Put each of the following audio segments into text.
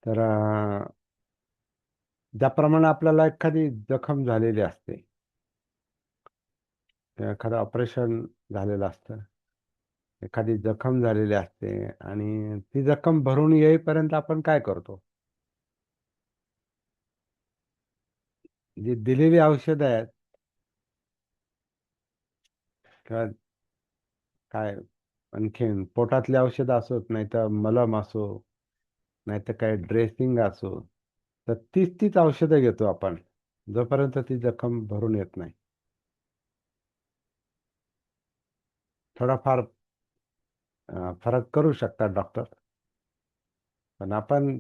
तर ज्याप्रमाणे आपल्याला एखादी जखम झालेली असते, एखादं ऑपरेशन झालेलं असतं, एखादी जखम झालेली असते आणि ती जखम भरून येईपर्यंत आपण काय करतो? जी दिलेली औषधं आहेत किंवा काय आणखीन पोटातली औषधं असोत, नाही तर मलम असो, नाही तर काय ड्रेसिंग असो, तर तीच तीच औषधं घेतो आपण जोपर्यंत ती जखम भरून येत नाही. थोडाफार फरक करू शकतात डॉक्टर, पण आपण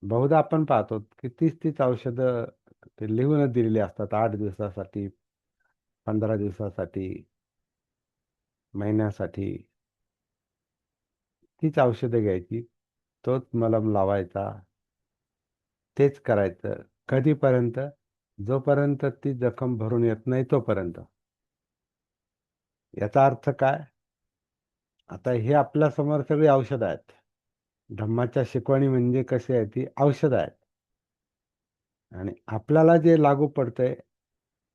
बहुधा आपण पाहतो की तीच तीच औषधं ते लिहूनच दिलेली असतात 8 दिवसासाठी, 15 दिवसासाठी, महिन्यासाठी. तीच औषधं घ्यायची, तोच मलम लावायचा, तेच करायचं. कधीपर्यंत? जोपर्यंत ती जखम भरून येत नाही तोपर्यंत. याचा अर्थ काय? आता हे आपल्या समोर सगळी औषधं आहेत. धम्माच्या शिकवणी म्हणजे कशी आहे, ती औषधं आहेत. आणि आपल्याला जे लागू पडतंय,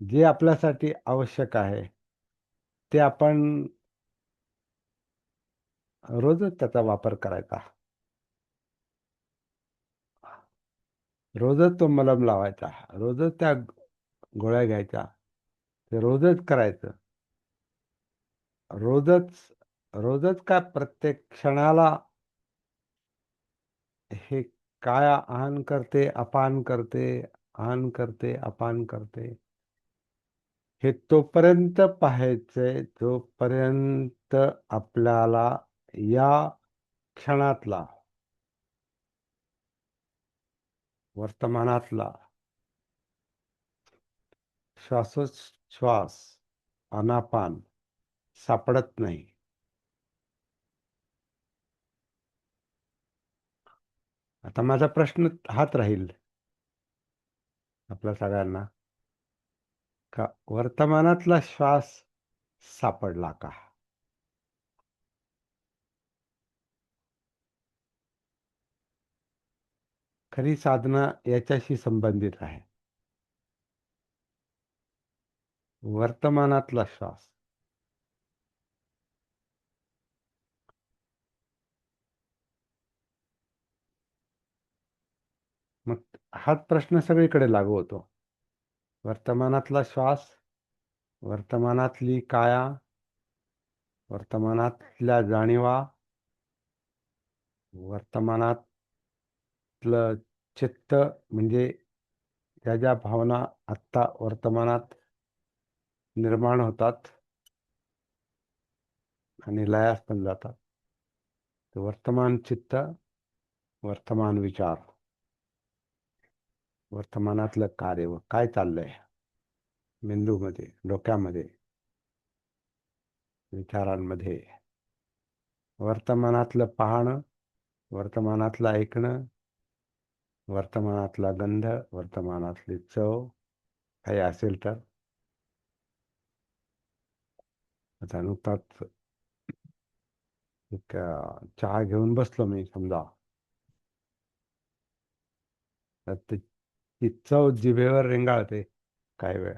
जे आपल्यासाठी आवश्यक आहे, ते आपण रोजच त्याचा वापर करायचा. रोजच तो मलम लावायचा, रोजच त्या गोळ्या घ्यायच्या, ते रोजच करायचं. रोजच रोजच काय, प्रत्येक क्षणाला हे काय आन करते, अपान करते, आन करते, अपान करते. हे तोपर्यंत पाहायचंय जोपर्यंत आपल्याला या क्षणातला, वर्तमानातला श्वासोच्छ्वास, अनापान सापडत नाही. आता माझा प्रश्न हाच राहील आपल्या सगळ्यांना, का वर्तमानातला श्वास सापडला का? खरी साधना याच्याशी संबंधित आहे. वर्तमानातला श्वास. मग हाच प्रश्न सगळीकडे लागू होतो. वर्तमानातला श्वास, वर्तमानातली काया, वर्तमानातल्या जाणीवा, वर्तमानातलं चित्त, म्हणजे ज्या ज्या भावना आत्ता वर्तमानात निर्माण होतात आणि लयास पण जातात. तर वर्तमान चित्त, वर्तमान विचार, वर्तमानातलं कार्य व काय चाललंय मेंदूमध्ये, डोक्यामध्ये, विचारांमध्ये, वर्तमानातलं पाहणं, वर्तमानातलं ऐकणं, वर्तमानातला गंध, वर्तमानातली चव, काही असेल तर. आता नुकताच एक चहा घेऊन बसलो मी समजा, तर ती चव जिभेवर रेंगाळते काही वेळ.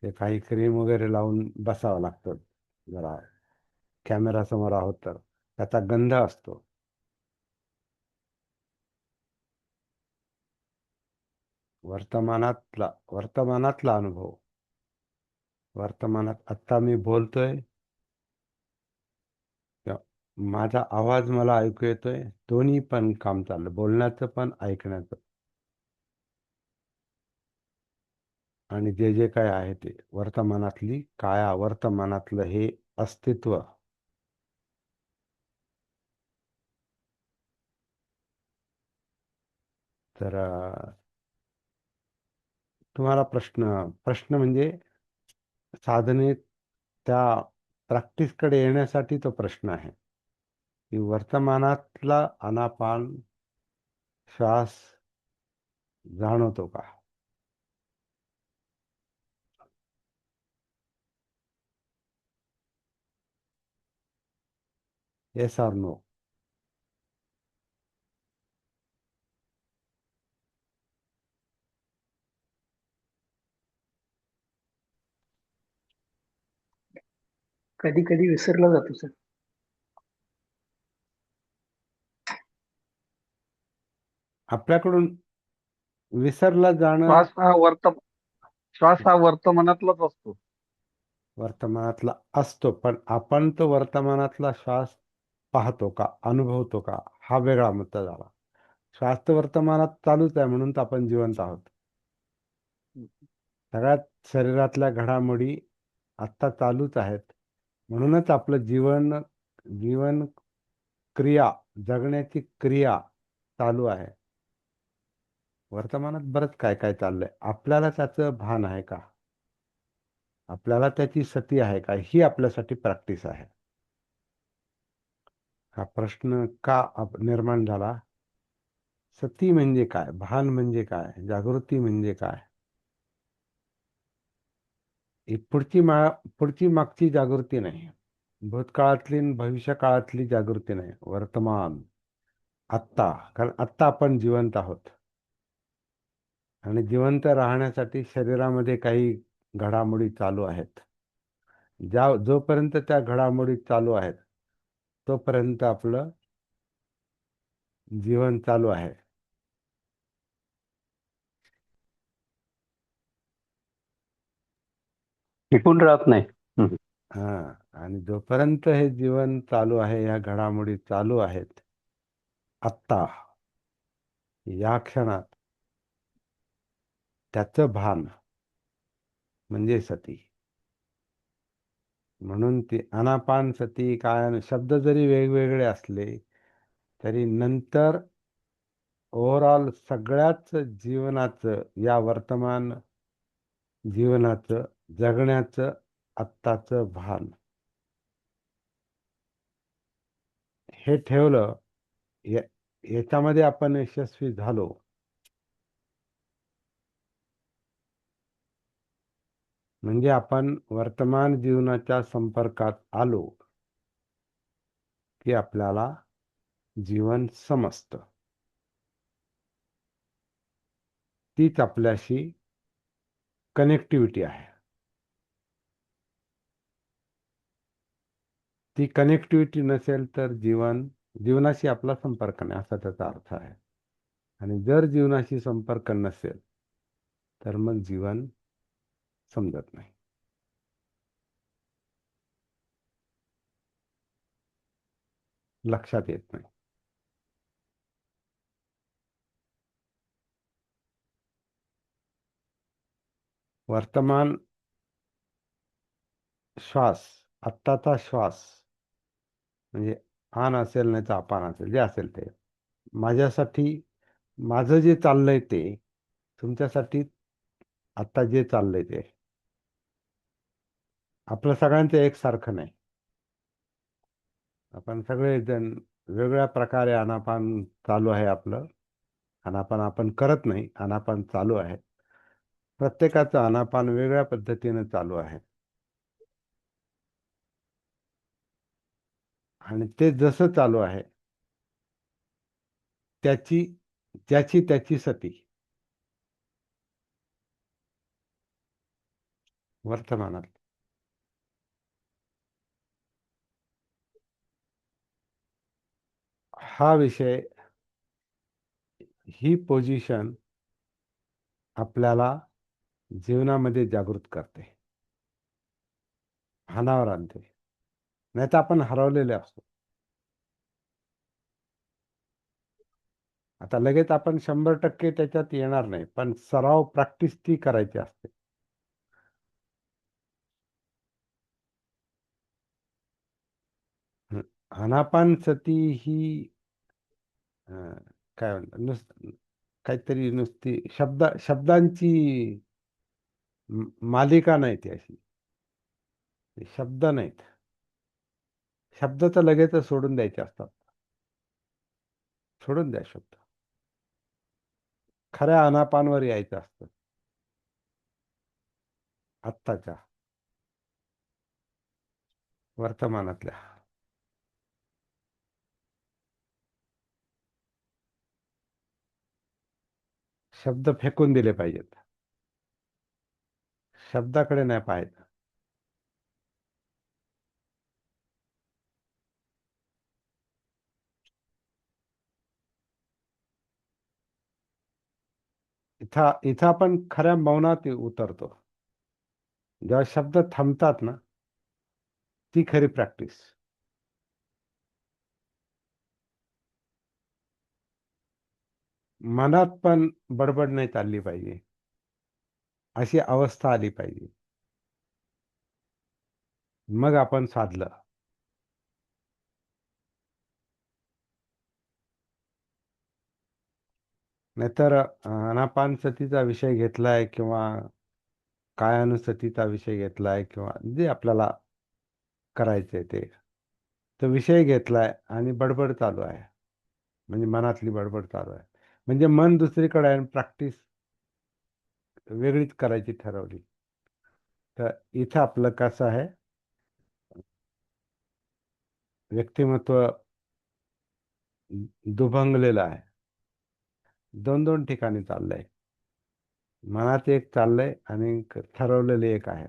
ते काही क्रीम वगैरे लावून बसावं लागतं जरा, कॅमेरा समोर आहोत तर त्याचा गंध असतो. वर्तमानातला अनुभव, वर्तमानात आत्ता मी बोलतोय, किंवा माझा आवाज मला ऐकू येतोय, दोन्ही पण काम चाललं, बोलण्याचं पण ऐकण्याचं. आणि जे जे काय आहे ते वर्तमानातली काया, वर्तमानातलं हे अस्तित्व. तर तुम्हाला प्रश्न प्रश्न म्हणजे साधनेत त्या प्रॅक्टिसकडे येण्यासाठी तो प्रश्न आहे की वर्तमानातला अनापान श्वास जाणवतो का? Yes or no? कधी कधी विसरला जातो सर. आपल्याकडून विसरला जाणं. श्वास हा श्वास हा वर्तमानातलाच असतो. वर्तमानातला असतो, पण आपण तो वर्तमानातला श्वास पाहतो का, अनुभवतो का, हा वेगळा मुद्दा झाला. श्वास तर वर्तमानात चालूच आहे, म्हणून तर आपण जिवंत आहोत. सगळ्यात शरीरातल्या घडामोडी आत्ता चालूच आहेत, म्हणूनच आपलं जीवन जीवन क्रिया, जगण्याची क्रिया चालू आहे. वर्तमानात बरंच काय काय चाललंय, आपल्याला त्याचं भान आहे का, आपल्याला त्याची सती आहे का, ही आपल्यासाठी प्रॅक्टिस आहे. हा प्रश्न का निर्माण झाला? सती म्हणजे काय, भान म्हणजे काय, जागृती म्हणजे काय? ही पुढची मागची जागृती नाही, भूतकाळातली आणि भविष्य काळातली जागृती नाही, वर्तमान, आत्ता. कारण आत्ता आपण जिवंत आहोत, आणि जिवंत राहण्यासाठी शरीरामध्ये काही घडामोडी चालू आहेत. जोपर्यंत त्या घडामोडी चालू आहेत, तोपर्यंत आपलं जीवन चालू आहे. टिकून राहत नाही. हा. आणि जोपर्यंत हे जीवन चालू आहे, या घडामोडी चालू आहेत, आत्ता या क्षणात, त्याचं भान म्हणजे सती. म्हणून ती अनापान सती काय, शब्द जरी वेगवेगळे असले तरी नंतर ओव्हरऑल सगळ्याच जीवनाचं, या वर्तमान जीवनाचं, जगण्याचं आत्ताचं भान, हे ठेवलं, याच्यामध्ये आपण यशस्वी झालो, म्हणजे आपण वर्तमान जीवनाच्या संपर्कात आलो की आपल्याला जीवन समजतं. तीच आपल्याशी कनेक्टिव्हिटी आहे. ती कनेक्टिव्हिटी नसेल तर जीवनाशी आपला संपर्क नाही, असा त्याचा अर्थ आहे. आणि जर जीवनाशी संपर्क नसेल तर मग जीवन समजत नाही, लक्षात येत नाही. वर्तमान श्वास, आत्ताचा श्वास, म्हणजे आन असेल नाही तर अपान असेल, जे असेल ते माझ्यासाठी, माझं जे चाललंय ते तुमच्यासाठी आता जे चाललंय ते आपलं सगळ्यांचं एकसारखं नाही. आपण सगळेजण वेगळ्या प्रकारे आनापान चालू आहे आपलं. आनापान आपण करत नाही, आनापान चालू आहे. प्रत्येकाचं आनापान वेगळ्या पद्धतीने चालू आहे, आणि ते जसं चालू आहे त्याची ज्याची त्याची सती वर्तमानात. हा विषय, ही पोझिशन आपल्याला जीवनामध्ये जागृत करते, भानावर आणते. नाही तर आपण हरवलेले असतो. आता लगेच आपण 100% त्याच्यात येणार नाही, पण सराव, प्रॅक्टिस ती करायची असते. आनापान सती ही काय म्हणतात, काहीतरी नुसती शब्दांची मालिका नाही ती अशी. शब्द नाहीत, शब्द तर लगेच सोडून द्यायचे असतात. सोडून द्या शब्द, खऱ्या अनापानवर यायचं असतं, आत्ताच्या वर्तमानातल्या. शब्द फेकून दिले पाहिजेत, शब्दाकडे नाही पाहायचं. इथं आपण खऱ्या मौनात उतरतो. जेव्हा शब्द थांबतात ना, ती खरी प्रॅक्टिस. मनात पण बडबड नाही चालली पाहिजे, अशी अवस्था आली पाहिजे. मग आपण साधलं. नाहीतर अनापानसतीचा विषय घेतलाय किंवा कायानुसतीचा विषय घेतलाय किंवा जे आपल्याला करायचंय ते, तो विषय घेतलाय आणि बडबड चालू आहे, म्हणजे मनातली बडबड चालू आहे, म्हणजे मन दुसरीकडे आहे, प्रॅक्टिस वेगळीच करायची ठरवली. तर इथं आपलं कसं आहे, व्यक्तिमत्व दुभंगलेलं आहे. दोन दोन ठिकाणी चाललंय. मनात एक चाललंय आणि ठरवलेले एक आहे.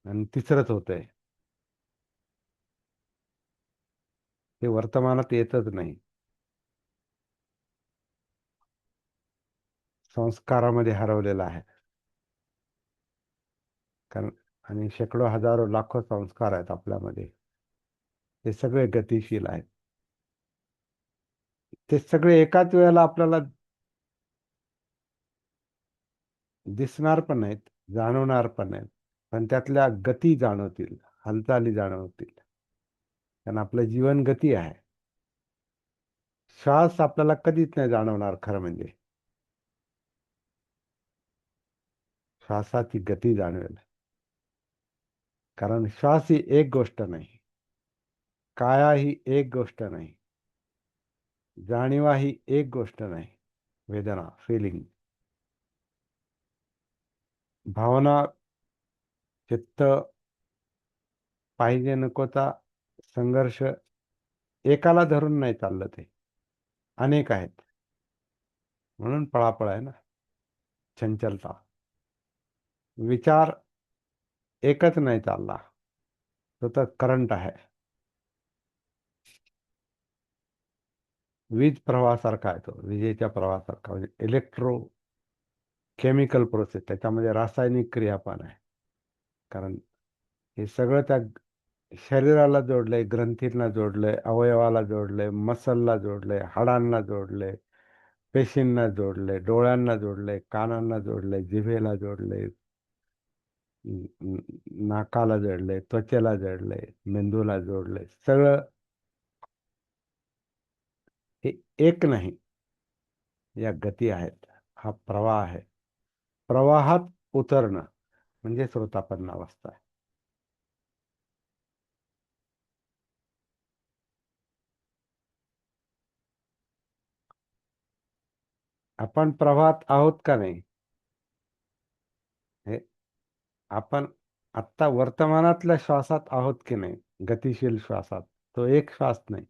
आणि तिसरंच होतंय, ते वर्तमानात येतच नाही. संस्कारामध्ये हरवलेलं आहे. कारण आणि शेकडो हजारो लाखो संस्कार आहेत आपल्यामध्ये, ते सगळे गतिशील आहेत. ते सगळे एकाच वेळेला आपल्याला दिसणार पण नाहीत, जाणवणार पण नाहीत, पण त्यातल्या गती जाणवतील, हालचाली जाणवतील. कारण आपलं जीवन गती आहे. श्वास आपल्याला कधीच नाही जाणवणार खरं म्हणजे, श्वासाची गती जाणवेल. कारण श्वास ही एक गोष्ट नाही, काया ही एक गोष्ट नाही, जाणीवा ही एक गोष्ट नाही, वेदना, फिलिंग, भावना, चित्त, पाहिजे नकोचा संघर्ष एकाला धरून नाही चाललं, ते अनेक आहेत. म्हणून पळापळ आहे ना, चंचलता. विचार एकच नाही चालला, तो तर करंट आहे. वीज प्रवाहासारखा आहे तो, विजेच्या प्रवाहासारखा, म्हणजे इलेक्ट्रो केमिकल प्रोसेस, त्याच्यामध्ये रासायनिक क्रिया पण आहे. कारण हे सगळं त्या शरीराला जोडलंय, ग्रंथींना जोडलंय, अवयवाला जोडलंय, मसलला जोडलंय, हाडांना जोडलंय, पेशींना जोडलंय, डोळ्यांना जोडलंय, कानांना जोडलंय, जिभेला जोडलंय, नाकाला जोडलंय, त्वचेला जोडलंय, मेंदूला जोडलंय. सगळं हे एक नाही, या गती आहेत, हा प्रवाह आहे. प्रवाहात उतरणं म्हणजे श्रोतापन्न अवस्था आहे. आपण प्रवाहात आहोत का नाही, हे आपण आत्ता वर्तमानातल्या श्वासात आहोत की नाही, गतिशील श्वासात. तो एक श्वास नाही.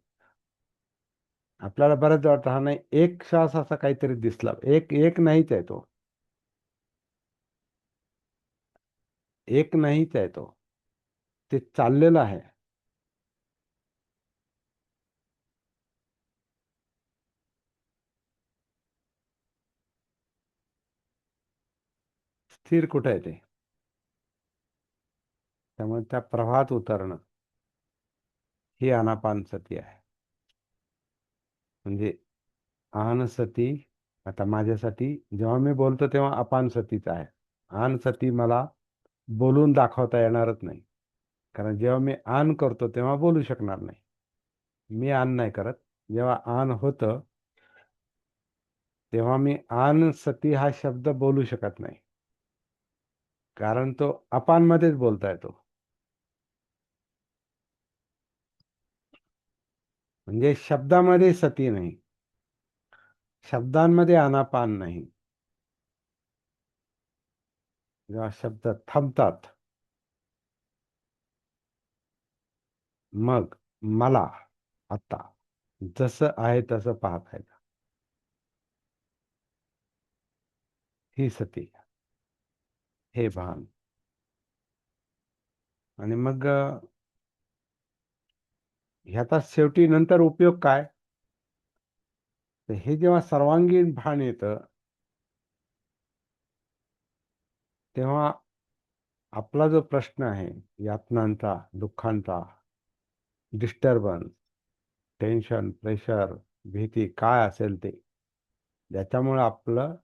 आपल्याला बरेच वाटतं हा नाही, एक श्वास असा काहीतरी दिसला, एक एक नाहीच आहे तो, एक नाहीच आहे तो, ते चाललेलं आहे. स्थिर कुठे आहे ते? त्यामुळे त्या प्रवाहात उतरणं ही आनापानसती आहे. म्हणजे आनसती, आता माझ्यासाठी जेव्हा मी बोलतो तेव्हा अपानसतीच आहे. आनसती मला बोलून दाखवता येणारच नाही, कारण जेव्हा मी आन करतो तेव्हा बोलू शकणार नाही. मी आन नाही करत. जेव्हा आन होतं तेव्हा मी आन सती हा शब्द बोलू शकत नाही, कारण तो अपानमध्येच बोलता येतो. म्हणजे शब्दामध्ये सती नाही, शब्दांमध्ये आनापान नाही. जेव्हा शब्द थांबतात, मग मला आता जसं आहे तसं पाहता येतं. ही सती, हे भान. आणि मग ह्याचा शेवटी नंतर उपयोग काय? तर हे जेव्हा सर्वांगीण भान येतं, तेव्हा आपला जो प्रश्न आहे यातनांचा, दुःखांचा, डिस्टर्बन्स, टेन्शन, प्रेशर, भीती काय असेल ते, ज्याच्यामुळे आपलं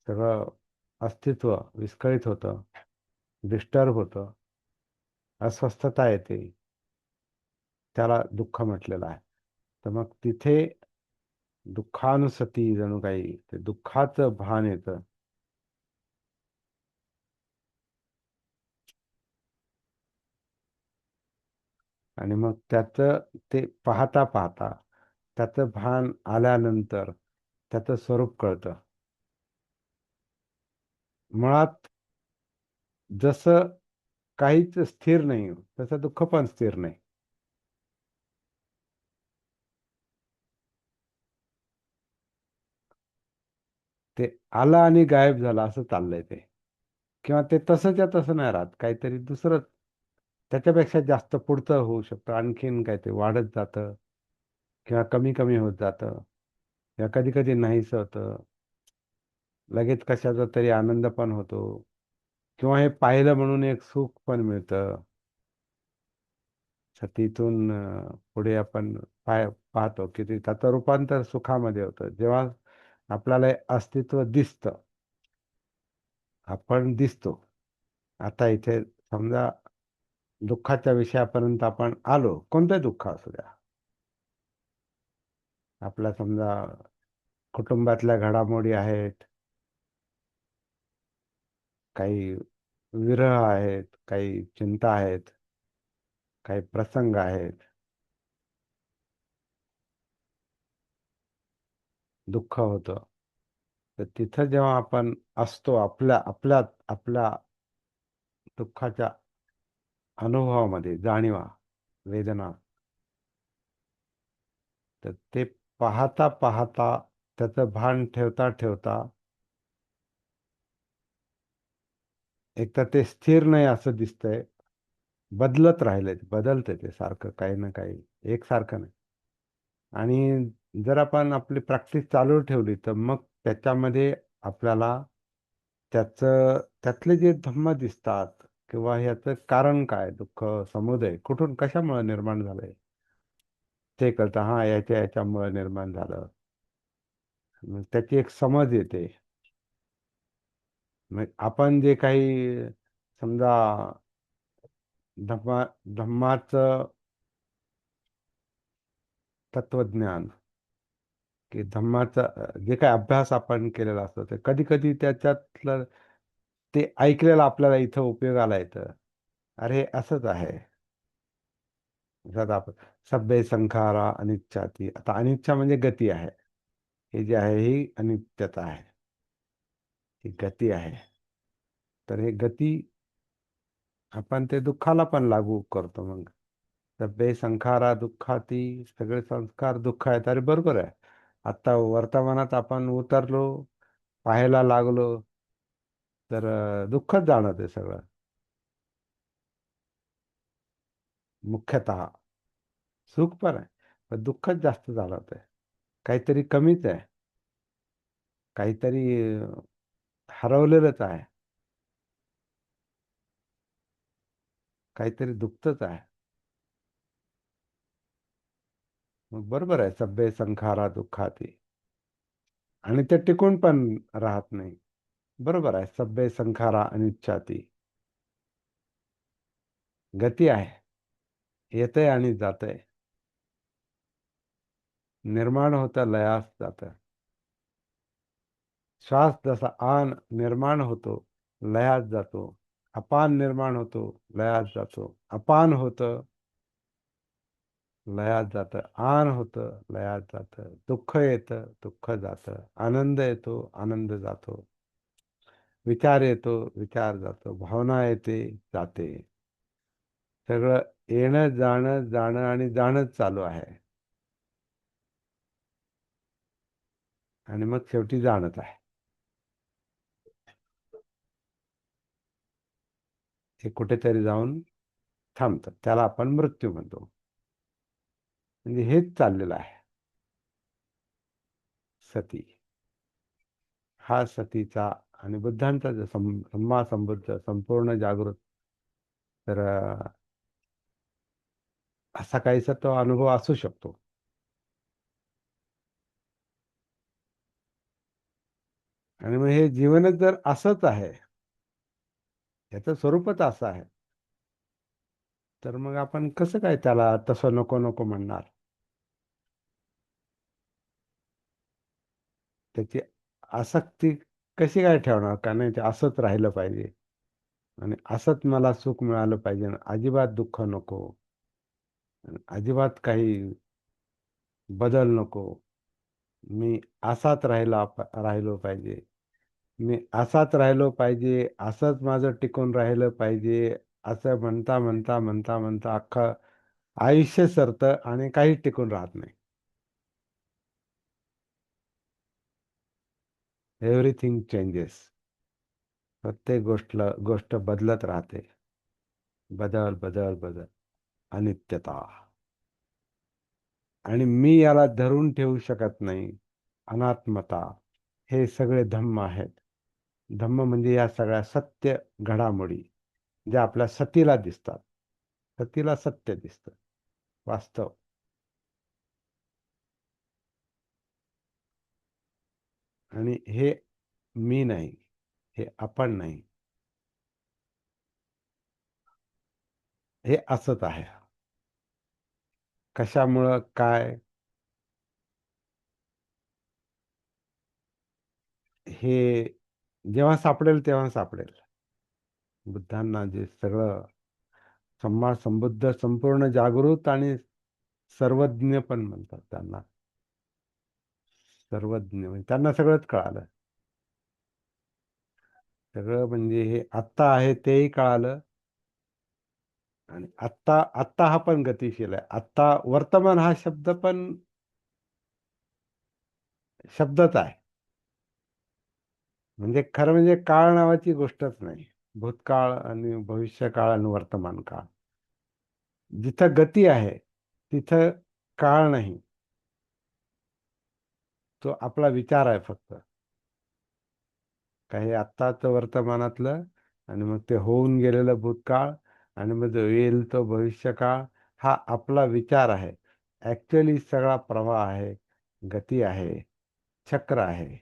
सगळं अस्तित्व विस्कळीत होतं, डिस्टर्ब होतं, अस्वस्थता येते, त्याला दुःख म्हटलेलं आहे. तर मग तिथे दुःखानुसती जणू काही ते दुःखाचं भान येतं. आणि मग त्याचं ते पाहता पाहता त्याचं भान आल्यानंतर त्याचं स्वरूप कळतं. मुळात जसं काहीच स्थिर नाही तसं दुःख पण स्थिर नाही. ते आलं आणि गायब झालं असं चाललंय ते. किंवा ते तसंच्या तसं नाही राहत, काहीतरी दुसरं त्याच्यापेक्षा जास्त पुढचं होऊ शकतं, आणखीन काय ते वाढत जातं किंवा कमी कमी होत जातं किंवा कधी कधी नाहीच होतं. लगेच कशाचा तरी आनंद पण होतो किंवा हे पाहिलं म्हणून एक सुख पण मिळतं. सतीतून पुढे आपण पाहतो की त्याचं रूपांतर सुखामध्ये होतं जेव्हा आपल्याला हे अस्तित्व दिसतं, आपण दिसतो. आता इथे समजा दुःखाच्या विषयापर्यंत आपण आलो, कोणतं दुःख असू द्या. आपल्या समजा कुटुंबातल्या घडामोडी आहेत, काही विरह आहेत, काही चिंता आहेत, काही प्रसंग आहेत, दुःख होतं. तर तिथं जेव्हा आपण असतो आपल्या आपल्या आपल्या दुःखाच्या अनुभवामध्ये, जाणीवा, वेदना, तर ते पाहता पाहता त्याचं भान ठेवता ठेवता एक तर ते स्थिर नाही असं दिसतंय, बदलत राहिलंय, बदलतंय ते सारखं काही ना काही, एकसारखं नाही. आणि जर आपण आपली प्रॅक्टिस चालू ठेवली तर मग त्याच्यामध्ये आपल्याला त्यातले जे धम्म दिसतात किंवा ह्याचं कारण काय, दुःख समुदय कुठून कशामुळे निर्माण झालंय ते कळतं. हा, याच्यामुळे निर्माण झालं. मग त्याची एक समज येते. मग आपण जे काही समजा धम्मा धम्माचं तत्वज्ञान की धम्माचा जे काही अभ्यास आपण केलेला असतो ते कधी कधी त्याच्यातलं ते ऐकलेलं आपल्याला इथं उपयोगाला येतं. अरे असंच आहे. जर आपण सभ्य संखारा अनिच्छाती, आता अनिच्छा म्हणजे गती आहे. हे जे आहे ही अनित्यता आहे, ही गती आहे. तर हे गती आपण ते दुःखाला पण लागू करतो. मग सभ्य संखारा दुःखाती, सगळे संस्कार दुःख आहेत. अरे बरोबर आहे. आता वर्तमानात आपण उतरलो, पाहायला लागलो, तर दुःखच जाणवते सगळं मुख्यतः. सुख पण आहे पण दुःखच जास्त जाणवत आहे. काहीतरी कमीच आहे, काहीतरी हरवलेलंच आहे, काहीतरी दुखतच आहे. मग बरोबर आहे, सभ्य संखारा दुःखाती. आणि ते टिकून पण राहत नाही. बरोबर आहे, सभ्य संखारा अनिच्छाती. गती आहे, येतंय आणि जातंय, निर्माण होतं लयास जातं. श्वास जसा आन निर्माण होतो, लयास जातो. अपान निर्माण होतो, लयास जातो. अपान होतं, लयात जातं. आन होतं, लयात जातं. दुःख येतं, दुःख जातं. आनंद येतो, आनंद जातो. विचार येतो, विचार जातो. भावना येते, जाते. सगळं येणं जाणं, जाणं आणि जाणंच चालू आहे. आणि मग शेवटी जाणत आहे. हे कुठेतरी जाऊन थांबतं, त्याला आपण मृत्यू म्हणतो. म्हणजे हेच चाललेलं आहे. सती हा सतीचा आणि बुद्धांचा जो सम्मा संबुद्ध संपूर्ण जागृत, तर असा काहीसा तो अनुभव असू शकतो. आणि मग हे जीवनच जर असंच आहे, याचं स्वरूपच असं आहे, तर मग आपण कसं काय त्याला तसं नको नको म्हणणार? त्याची आसक्ती कशी काय ठेवणार? का नाही ते असंच राहिलं पाहिजे आणि असंच मला सुख मिळालं पाहिजे आणि अजिबात दुःख नको आणि अजिबात काही बदल नको. मी असाच राहिलो पाहिजे. मी असाच राहिलो पाहिजे, असंच माझं टिकून राहिलं पाहिजे, असं म्हणता म्हणता म्हणता म्हणता अख्खं आयुष्य सरतं आणि काहीच टिकून राहत नाही. Everything changes. प्रत्येक गोष्ट बदलत राहते. बदल बदल बदल, अनित्यता. आणि मी याला धरून ठेवू शकत नाही. अनात्मता. हे सगळे धम्म आहेत. धम्म म्हणजे या सगळ्या सत्य घडामोडी ज्या आपल्या सतीला दिसतात. सतीला सत्य दिसतं, वास्तव. आणि हे मी नाही, हे आपण नाही, हे असंच आहे. कशामुळं काय, हे जेव्हा सापडेल तेव्हा सापडेल. बुद्धांना जे सगळं सम्मा संबुद्ध संपूर्ण जागृत आणि सर्वज्ञ पण म्हणतात त्यांना. सर्वज्ञ म्हणजे त्यांना सगळंच कळालं. सगळं म्हणजे हे आत्ता आहे तेही कळालं. आणि आत्ता आत्ता हा पण गतिशील आहे. आत्ता वर्तमान हा शब्द पण शब्दच आहे. म्हणजे खरं म्हणजे काळ नावाची गोष्टच नाही. भूतकाळ आणि भविष्यकाळ आणि वर्तमान काळ. जिथं गती आहे तिथं काळ नाही. तो आपला विचार आहे फक्त. काही आत्ताच वर्तमानातलं आणि मग ते होऊन गेलेलं भूतकाळ आणि मग जो येईल तो भविष्यकाळ, हा आपला विचार आहे. ॲक्च्युअली सगळा प्रवाह आहे, गती आहे, चक्र आहे,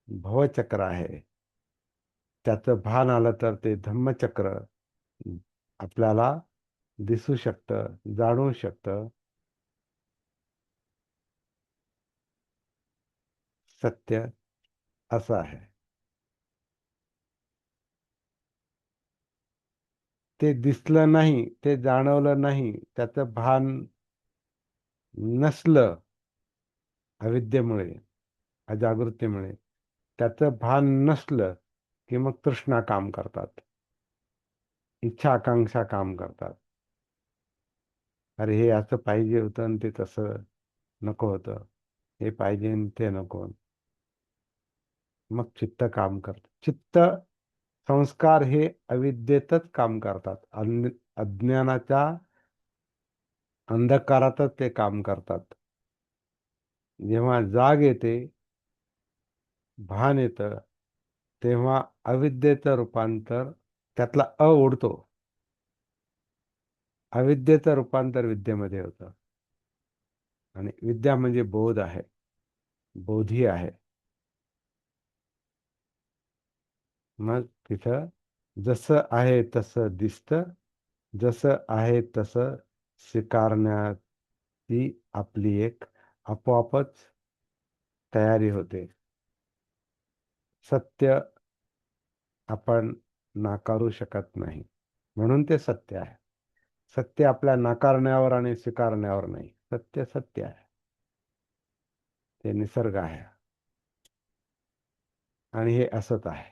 भवचक्र आहे. त्याचं भान आलं तर ते धम्मचक्र आपल्याला दिसू शकतं, जाणवू शकतं. सत्य असं आहे. ते दिसलं नाही, ते जाणवलं नाही, त्याचं भान नसलं अविद्येमुळे, अजागृतीमुळे, त्याचं भान नसलं की मग तृष्णा काम करतात, इच्छा आकांक्षा काम करतात. अरे हे असं पाहिजे होतं आणि ते तसं नको होतं, हे पाहिजे आणि ते नको. मग चित्त काम करतं. चित्त संस्कार हे अविद्येतच काम करतात. अज्ञानाच्या अंधकारातच ते काम करतात. जेव्हा जाग येते, भान येतं, तेव्हा अविद्येचं रूपांतर, त्यातला उडतो. अविद्येचं रूपांतर विद्येमध्ये होतं. आणि विद्या म्हणजे बोध आहे, बोधी आहे. मग तिथं जसं आहे तसं दिसतं, जसं आहे तसं स्वीकारण्याची आपली एक आपोआपच तयारी होते. सत्य आपण नाकारू शकत नाही, म्हणून ते सत्य आहे. सत्य आपल्या नाकारण्यावर आणि स्वीकारण्यावर नाही. सत्य सत्य आहे, ते निसर्ग आहे आणि हे असत आहे.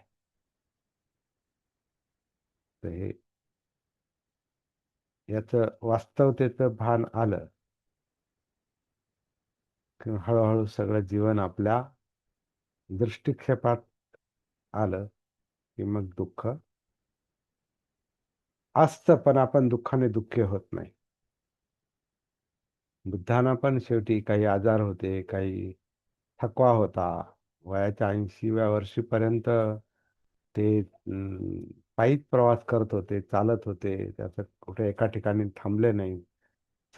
तर हे याचं वास्तवतेचं भान आलं की हळूहळू सगळं जीवन आपल्या दृष्टिक्षेपात आलं की मग दुःख असतं, पण आपण दुःखाने दुःखी होत नाही. बुद्धांना पण शेवटी काही आजार होते, काही थकवा होता. वयाच्या 80व्या वर्षीपर्यंत ते पायीच प्रवास करत होते, चालत होते. त्याचं कुठे एका ठिकाणी थांबले नाही.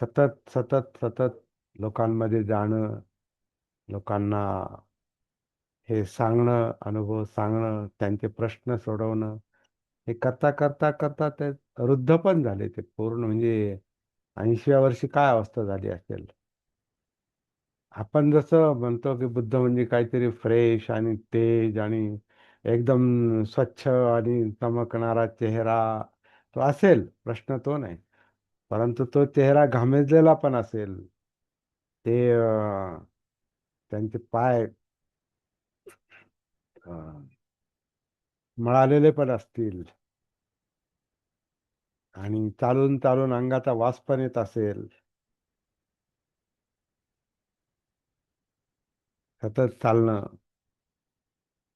सतत सतत सतत लोकांमध्ये जाणं, लोकांना हे सांगणं, अनुभव सांगणं, त्यांचे प्रश्न सोडवणं, हे करता करता करता ते वृद्ध पण झाले. ते पूर्ण म्हणजे 80व्या वर्षी काय अवस्था झाली असेल. आपण जसं म्हणतो की बुद्ध म्हणजे काहीतरी फ्रेश आणि तेज आणि एकदम स्वच्छ आणि चमकणारा चेहरा तो असेल, प्रश्न तो नाही. परंतु तो चेहरा घामेजलेला पण असेल. ते त्यांचे पाय अं, मळालेले पण असतील आणि चालून चालून अंगाचा वास पण येत असेल. सतत चालणं,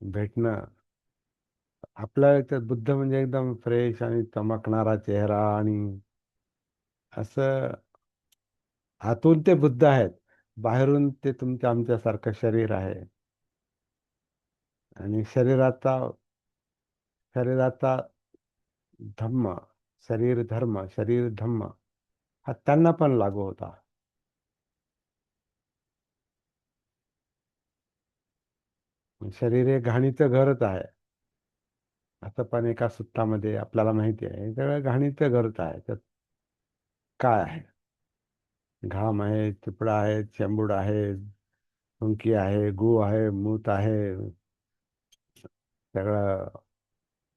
भेटणं. आपल्या याच्यात बुद्ध म्हणजे एकदम फ्रेश आणि चमकणारा चेहरा आणि असं आतून ते बुद्ध आहेत, बाहेरून ते तुमच्या आमच्यासारखं शरीर आहे. आणि शरीराचा धम्म, शरीर धम्म हा त्यांना पण लागू होता. शरीर हे घाणीचं घरच आहे. असं पण एका सुत्तामध्ये आपल्याला माहिती आहे, हे सगळं घाणीचं घरच आहे. त्यात काय आहे? घाम आहे, चिपडा आहे, चेंबूड आहे, फुंकी आहे, गू आहे, मूत आहे. सगळं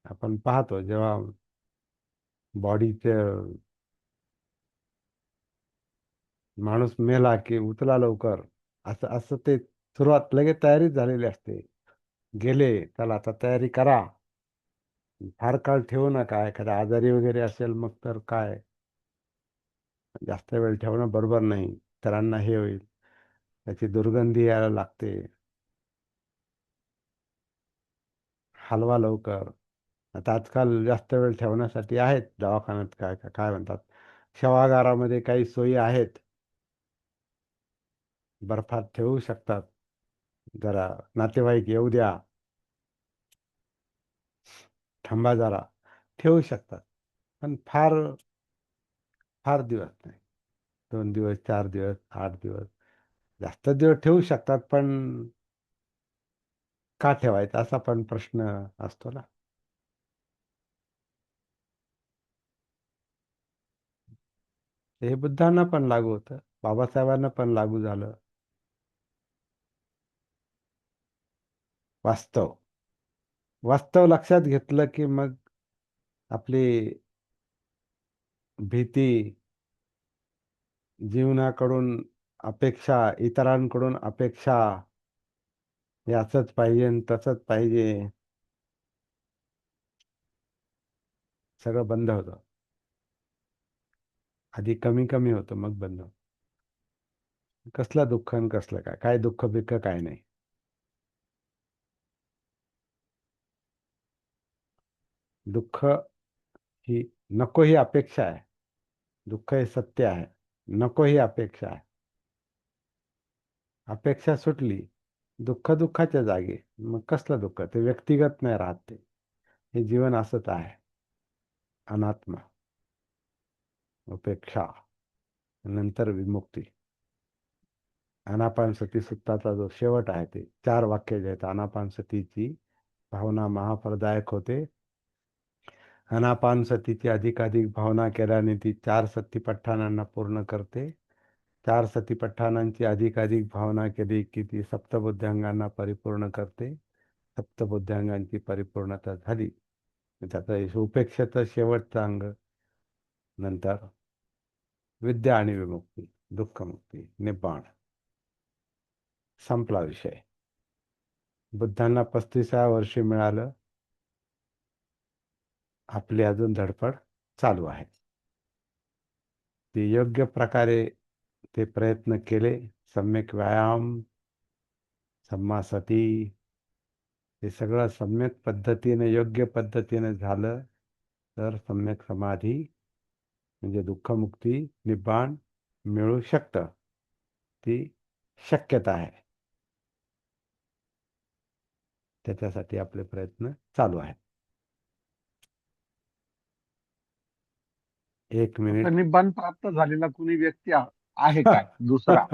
आपण पाहतो जेव्हा बॉडीचे माणूस मेला की उचला लवकर, असं असं ते सुरुवात लगेच तयारीच झालेली असते. गेले, चला आता तयारी करा. फार काळ ठेवू नका. एखादा आजारी वगैरे असेल मग तर काय, जास्त वेळ ठेवणं बरोबर नाही. इतरांना हे होईल, त्याची दुर्गंधी यायला लागते. हलवा लवकर. आता आजकाल जास्त वेळ ठेवण्यासाठी आहेत दवाखान्यात काय काय काय म्हणतात, शवागारामध्ये काही सोयी आहेत. बर्फात ठेवू शकतात. जरा नातेवाईक येऊ द्या, थांबा जरा, ठेवू शकतात. पण फार फार दिवस नाही. 2 दिवस, 4 दिवस, 8 दिवस, जास्त दिवस ठेवू शकतात. पण का ठेवायचा असा पण प्रश्न असतो ना. हे बुद्धांना पण लागू होतं, बाबासाहेबांना पण लागू झालं. वास्तव वास्तव लक्षात घेतलं की मग आपली भीती, जीवनाकडून अपेक्षा, इतरांकडून अपेक्षा, हे असंच पाहिजे आणि तसंच पाहिजे, सगळं बंद होतं. आधी कमी कमी होतं, मग बंद होतं. कसलं दुःख आणि कसलं काय, काय दुःख बिक्क काय नाही. दुःख ही नको ही अपेक्षा आहे. दुःख हे सत्य आहे. नको ही अपेक्षा आहे. अपेक्षा सुटली, दुःख दुःखाच्या जागी. मग कसलं दुःख? ते व्यक्तिगत नाही राहत. ते हे जीवन असंच आहे. अनात्मा, उपेक्षा, नंतर विमुक्ती. आनापानसती सुत्ताचा जो शेवट आहे, ते 4 वाक्य जे आहेत, आनापानसतीची भावना महाफलदायक होते. आनापानसतीची अधिकाधिक भावना केल्याने ती 4 सतीपठ्ठाणांना पूर्ण करते. 4 सतीपठ्ठाणांची अधिकाधिक भावना केली की ती सप्तबुद्ध्यांगांना परिपूर्ण करते. सप्तबुद्ध्यांगांची परिपूर्णता झाली, त्याचं उपेक्षेचं शेवटचं अंग, नंतर विद्या आणि विमुक्ती, दुःखमुक्ती, निब्बाण. संपला विषय. बुद्धांना 35व्या वर्षी मिळालं. आपली अजून धडपड चालू आहे. ते योग्य प्रकारे ते प्रयत्न केले. सम्यक व्यायाम, सम्मा सती, हे सगळं सम्यक पद्धतीने योग्य पद्धतीने झालं तर सम्यक समाधी म्हणजे दुःखमुक्ती निब्बाण मिळू शकतं. ती शक्यता आहे. त्याच्यासाठी आपले प्रयत्न चालू आहेत. 1 असं मिनिट. निब्बाण प्राप्त झालेला कुणी व्यक्ती आहे काय दुसरा?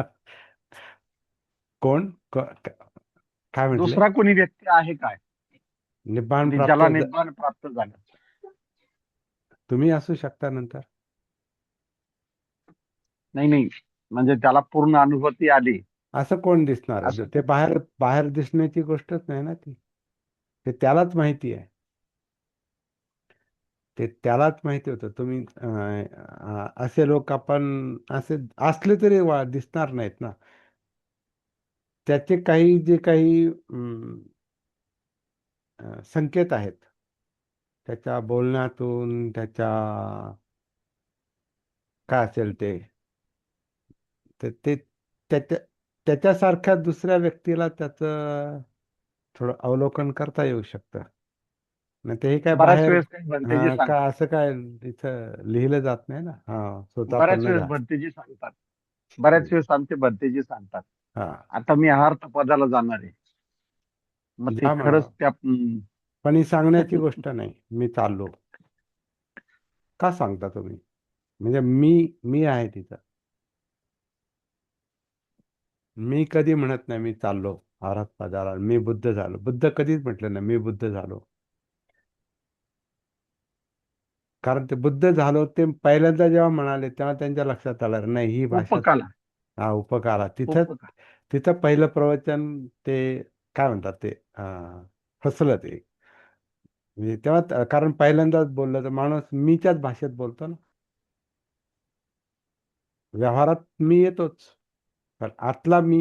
कोण काय म्हटले? दुसरा कुणी व्यक्ती आहे काय निब्बाण म्हणजे प्राप्त ज्याला निब्बाण प्राप्त झालं? तुम्ही असू शकता नंतर. नाही नाही, म्हणजे त्याला पूर्ण अनुभूती आली असं कोण दिसणार आहे? असं. ते बाहेर बाहेर दिसण्याची गोष्टच नाही ना ती. ते त्यालाच माहिती आहे. ते त्यालाच माहिती होतं. तुम्ही असे लोक आपण असे असले तरी दिसणार नाहीत ना. त्याचे काही जे काही संकेत आहेत त्याच्या बोलण्यातून त्याच्या काय असेल ते ते त्याच्या त्याच्यासारख्या दुसऱ्या व्यक्तीला त्याचं थोडं अवलोकन करता येऊ शकतं. नाही ते काय बऱ्याच बाहेर वेळेस काही भंतेजी का सांगतात, असं काय इथं लिहिलं जात नाही ना. हा बऱ्याच स्वतःकडनं वेळेस जा. भंतेजी सांगतात, बऱ्याच वेळेस आमचे भंतेजी सांगतात, हा आता मी आहार पदाला जाणार आहे. मग ते जा खरंच म्हणा. त्या पण ही सांगण्याची गोष्ट नाही. मी चाललो का सांगता तुम्ही? म्हणजे मी आहे तिथं. मी कधी म्हणत नाही मी चाललो आहारात पदाला, मी बुद्ध झालो. बुद्ध कधीच म्हटलं नाही मी बुद्ध झालो. कारण ते बुद्ध झालो ते पहिल्यांदा जेव्हा म्हणाले तेव्हा त्यांच्या लक्षात आलं नाही ही भाषा. उपकाला हा उपकारा तिथं उपका तिथं पहिलं प्रवचन ते काय म्हणतात ते फसलं ते. म्हणजे तेव्हा कारण पहिल्यांदाच बोललं तर माणूस मीच्याच भाषेत बोलतो ना. व्यवहारात मी येतोच पण आतला मी